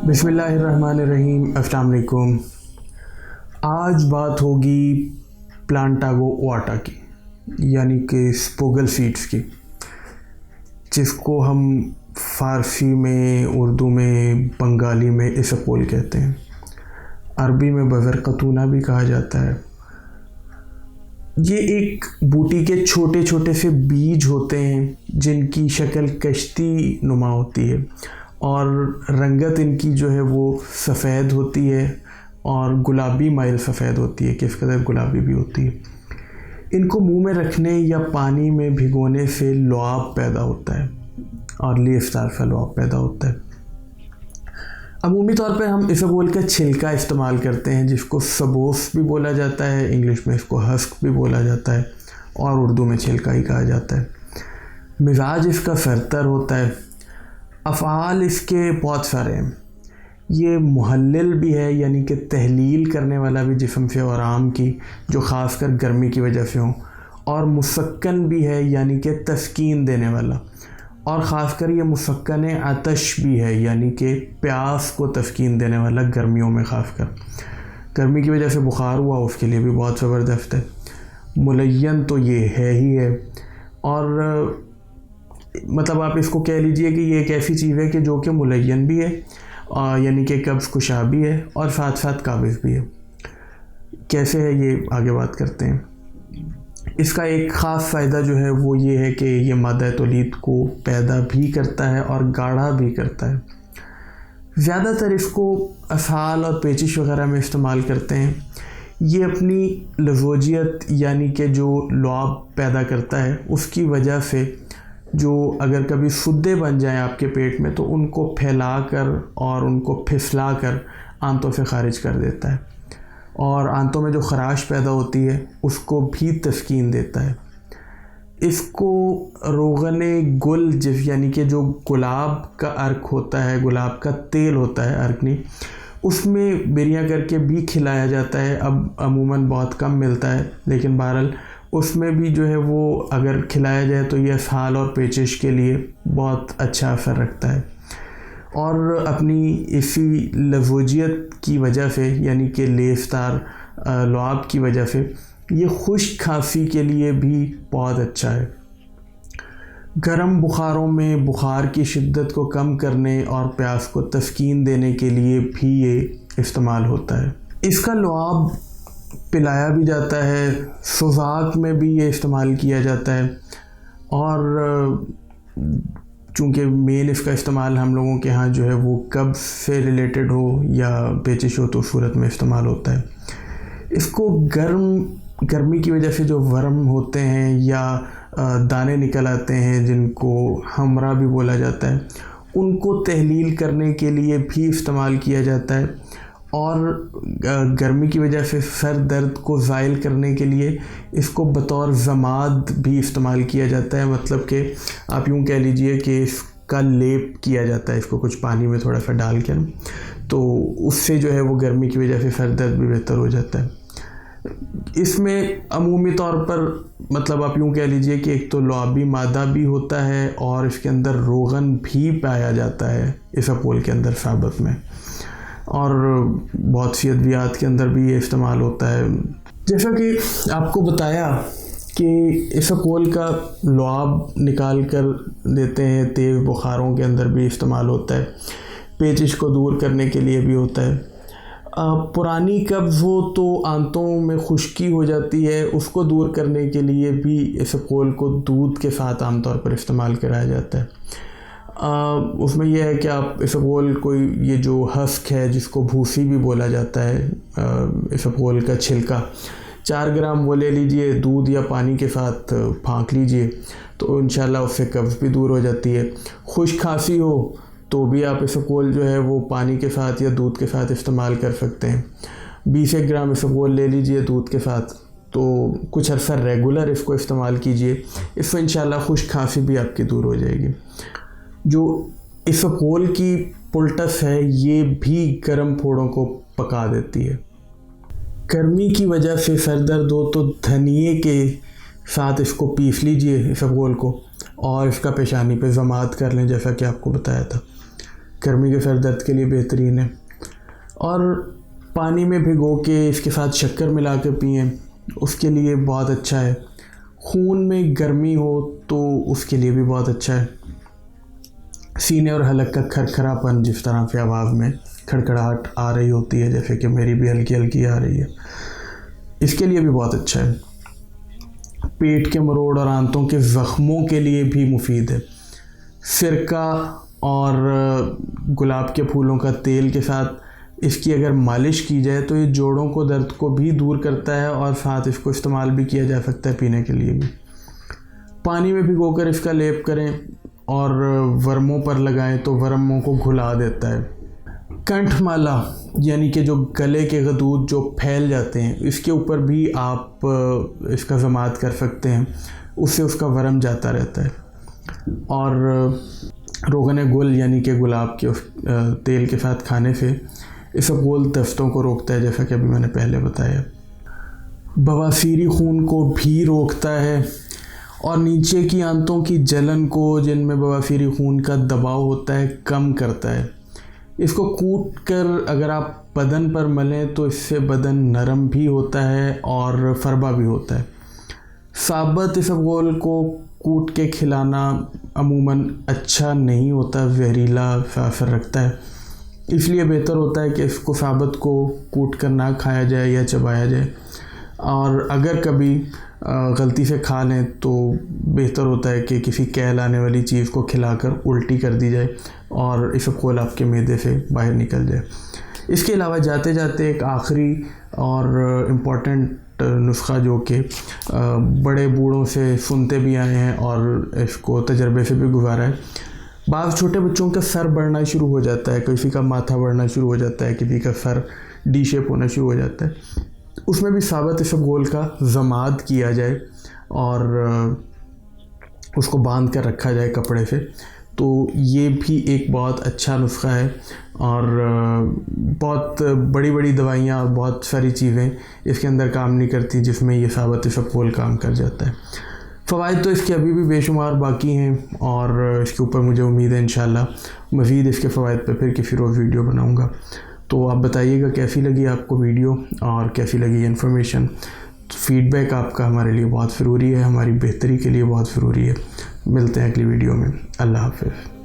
बिस्मिल्लाहिर्रहमानिर्रहीम। अस्सलाम वालेकुम। आज बात होगी प्लांटागो ओआटा की, यानी कि स्पोगल सीड्स की, जिसको हम फ़ारसी में, उर्दू में, बंगाली में इसबगोल कहते हैं। अरबी में बज़रक़तूना भी कहा जाता है। ये एक बूटी के छोटे छोटे से बीज होते हैं जिनकी शक्ल कश्ती नुमा होती है और रंगत इनकी जो है वो सफ़ेद होती है और गुलाबी माइल सफ़ेद होती है, किस कदर गुलाबी भी होती है। इनको मुंह में रखने या पानी में भिगोने से लुआब पैदा होता है और लेफदार सा लुआब पैदा होता है। अमूमी तौर पर हम इसबगोल का छिलका इस्तेमाल करते हैं, जिसको सबोस भी बोला जाता है, इंग्लिश में इसको हस्क भी बोला जाता है और उर्दू में छिलका ही कहा जाता है। मिजाज इसका सरतर होता है। अफ़आल इसके बहुत सारे हैं। ये मुहल्लिल भी है, यानी कि तहलील करने वाला भी जिस्म से और आराम की, जो ख़ासकर गर्मी की वजह से हो, और मुसक्कन भी है, यानी कि तस्कीन देने वाला, और ख़ासकर ये मुसक्कन आतश भी है, यानी कि प्यास को तस्कीन देने वाला गर्मियों में, ख़ासकर गर्मी की वजह से बुखार हुआ उसके लिए भी बहुत ज़बरदस्त है। मुलय्यन तो ये है ही है, और मतलब आप इसको कह लीजिए कि ये एक ऐसी चीज़ है कि जो कि मुलय्यन भी है, यानी कि कब्ज़ कुशा भी है और साथ साथ काबिज़ भी है। कैसे है ये आगे बात करते हैं। इसका एक ख़ास फ़ायदा जो है वो ये है कि ये मादा तौलीद को पैदा भी करता है और गाढ़ा भी करता है। ज़्यादातर इसको असहाल और पेचिश वग़ैरह में इस्तेमाल करते हैं। ये अपनी लज़ोजियत, यानी कि जो लुआब पैदा करता है, उसकी वजह से जो अगर कभी सुद्दे बन जाएं आपके पेट में तो उनको फैलाकर और उनको फिसलाकर आंतों से ख़ारिज कर देता है, और आंतों में जो ख़राश पैदा होती है उसको भी तस्कीन देता है। इसको रोगने गुल, जिस यानी कि जो गुलाब का अर्क होता है, गुलाब का तेल होता है, अर्क नहीं, उसमें बिरियाँ करके भी खिलाया जाता है। अब अमूमन बहुत कम मिलता है, लेकिन बहरहाल उसमें भी जो है वो अगर खिलाया जाए तो ये असहाल और पेचिश के लिए बहुत अच्छा असर रखता है। और अपनी इसी लज़ोजियत की वजह से, यानी कि लेफदार लुआब की वजह से, ये खुश्क खांसी के लिए भी बहुत अच्छा है। गर्म बुखारों में बुखार की शिद्दत को कम करने और प्यास को तस्कीन देने के लिए भी ये इस्तेमाल होता है। इसका लुआब पिलाया भी जाता है, सुज़ाक में भी ये इस्तेमाल किया जाता है, और चूँकि मेन इसका इस्तेमाल हम लोगों के यहाँ जो है वो कब्ज़ से रिलेटेड हो या पेचिश हो तो सूरत में इस्तेमाल होता है। इसको गर्मी की वजह से जो वर्म होते हैं या दाने निकल आते हैं, जिनको हमरा भी बोला जाता है, उनको तहलील करने के लिए भी इस्तेमाल किया जाता है, और गर्मी की वजह से सर दर्द को ज़ाइल करने के लिए इसको बतौर ज़माद भी इस्तेमाल किया जाता है। मतलब कि आप यूँ कह लीजिए कि इसका लेप किया जाता है, इसको कुछ पानी में थोड़ा सा डाल कर, तो उससे जो है वो गर्मी की वजह से सर दर्द भी बेहतर हो जाता है। इसमें अमूमी तौर पर मतलब आप यूँ कह लीजिए कि एक तो लुआबी मादा भी होता है और इसके अंदर रोगन भी पाया जाता है इसबगोल के अंदर साबत में, और बहुत सी अद्वियात के अंदर भी ये इस्तेमाल होता है। जैसा कि आपको बताया कि इसबगोल का लुआब निकाल कर देते हैं, तेज़ बुखारों के अंदर भी इस्तेमाल होता है, पेचिश को दूर करने के लिए भी होता है। पुरानी कब्ज़ हो तो आंतों में खुश्की हो जाती है, उसको दूर करने के लिए भी इसबगोल को दूध के साथ आमतौर पर इस्तेमाल कराया जाता है। उसमें यह है कि आप इसबगोल कोई ये जो हस्क है, जिसको भूसी भी बोला जाता है, इसबगोल का छिलका 4 ग्राम वो ले लीजिए, दूध या पानी के साथ फाँक लीजिए, तो इंशाल्लाह उससे कब्ज़ भी दूर हो जाती है। खुश्क खांसी हो तो भी आप इसबगोल जो है वो पानी के साथ या दूध के साथ इस्तेमाल कर सकते हैं। 20 ग्राम इसबगोल ले लीजिए दूध के साथ, तो कुछ अर्सा रेगुलर इसको इस्तेमाल कीजिए, इससे इंशाल्लाह खुश्क खांसी भी आपकी दूर हो जाएगी। जो इसबगोल की पुलटस है ये भी गर्म फोड़ों को पका देती है। गर्मी की वजह से सर दर्द हो तो धनिए के साथ इसको पीस लीजिए इसबगोल को, और इसका पेशानी पे ज़मात कर लें, जैसा कि आपको बताया था। गर्मी के सर दर्द के लिए बेहतरीन है। और पानी में भिगो के इसके साथ शक्कर मिला के पिएँ, उसके लिए बहुत अच्छा है। खून में गर्मी हो तो उसके लिए भी बहुत अच्छा है। सीने और हलक का खरखरापन, जिस तरह से आवाज़ में खड़खड़ाहट आ रही होती है, जैसे कि मेरी भी हल्की हल्की आ रही है, इसके लिए भी बहुत अच्छा है। पेट के मरोड़ और आंतों के ज़ख्मों के लिए भी मुफीद है। सिरका और गुलाब के फूलों का तेल के साथ इसकी अगर मालिश की जाए तो ये जोड़ों को दर्द को भी दूर करता है और साथ इसको इस्तेमाल भी किया जा सकता है पीने के लिए भी। पानी में भिगोकर इसका लेप करें और वर्मों पर लगाएं तो वर्मों को घुला देता है। कंठमाला यानी कि जो गले के गदूद जो फैल जाते हैं, इसके ऊपर भी आप इसका ज़मात कर सकते हैं, उससे उसका वरम जाता रहता है। और रोगन गुल यानी कि गुलाब के तेल के साथ खाने से इस गोल दस्तों को रोकता है, जैसा कि अभी मैंने पहले बताया। बवासीरी खून को भी रोकता है और नीचे की आंतों की जलन को, जिनमें बवासीरी खून का दबाव होता है, कम करता है। इसको कूट कर अगर आप बदन पर मलें तो इससे बदन नरम भी होता है और फरबा भी होता है। साबुत इसबगोल को कूट के खिलाना अमूमन अच्छा नहीं होता, जहरीला असर रखता है, इसलिए बेहतर होता है कि इसको साबुत को कूट कर ना खाया जाए या चबाया जाए। और अगर कभी गलती से खा लें तो बेहतर होता है कि किसी कैल आने वाली चीज़ को खिलाकर उल्टी कर दी जाए और इसबगोल आपके मैदे से बाहर निकल जाए। इसके अलावा जाते जाते एक आखिरी और इम्पॉर्टेंट नुस्खा जो कि बड़े बूढ़ों से सुनते भी आए हैं और इसको तजर्बे से भी गुजारा है। बाज़ छोटे बच्चों का सर बढ़ना शुरू हो जाता है, किसी का माथा बढ़ना शुरू हो जाता है, किसी का सर डी शेप होना शुरू हो जाता है। उसमें भी साबुत इसबगोल का ज़माद किया जाए और उसको बांध कर रखा जाए कपड़े से, तो ये भी एक बहुत अच्छा नुस्खा है। और बहुत बड़ी बड़ी दवाइयाँ और बहुत सारी चीज़ें इसके अंदर काम नहीं करती जिसमें ये साबुत इसबगोल काम कर जाता है। फ़वाइद तो इसके अभी भी बेशुमार बाकी हैं और इसके ऊपर मुझे उम्मीद है इंशाल्लाह मज़ीद इसके फ़वाइद पे फिर किसी रोज़ वीडियो बनाऊँगा। तो आप बताइएगा कैसी लगी आपको वीडियो और कैसी लगी इन्फॉर्मेशन। फ़ीडबैक आपका हमारे लिए बहुत ज़रूरी है, हमारी बेहतरी के लिए बहुत ज़रूरी है। मिलते हैं अगली वीडियो में। अल्लाह हाफ़िज़।